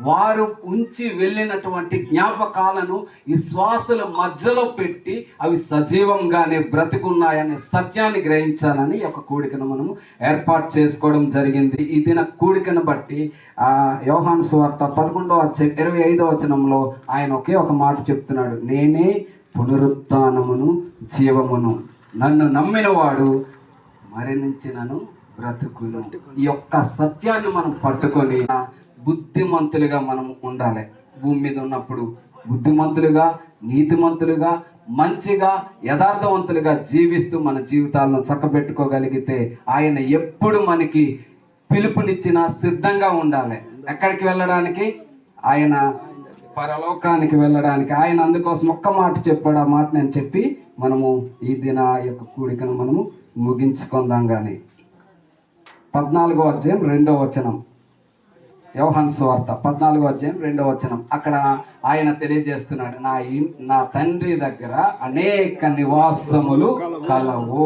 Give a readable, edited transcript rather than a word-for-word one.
వారు ఉంచి వెళ్ళినటువంటి జ్ఞాపకాలను ఈ శ్వాసల మధ్యలో పెట్టి అవి సజీవంగానే బ్రతికున్నాయనే సత్యాన్ని గ్రహించాలని ఒక కూడికను మనము ఏర్పాటు చేసుకోవడం జరిగింది. ఈ దిన కూడికను బట్టి యోహాను సువార్త 11:25 ఆయన ఒకే ఒక మాట చెప్తున్నాడు, నేనే పునరుత్థానమును జీవమును, నన్ను నమ్మిన వాడు మరణించినను బ్రతుకును. ఈ యొక్క సత్యాన్ని మనం పట్టుకొని బుద్ధిమంతులుగా మనం ఉండాలి. భూమి మీద ఉన్నప్పుడు బుద్ధిమంతులుగా, నీతిమంతులుగా, మంచిగా, యథార్థవంతులుగా జీవిస్తూ మన జీవితాలను చక్కబెట్టుకోగలిగితే ఆయన ఎప్పుడు మనకి పిలుపునిచ్చిన సిద్ధంగా ఉండాలి. ఎక్కడికి వెళ్ళడానికి? ఆయన పరలోకానికి వెళ్ళడానికి. ఆయన అందుకోసం ఒక్క మాట చెప్పాడు. ఆ మాట నేను చెప్పి మనము ఈ దిన యొక్క కూడికను మనము ముగించుకుందాం. కానీ 14:2 యోహాను సువార్త 14:2 అక్కడ ఆయన తెలియజేస్తున్నాడు, నా తండ్రి దగ్గర అనేక నివాసములు కలవు.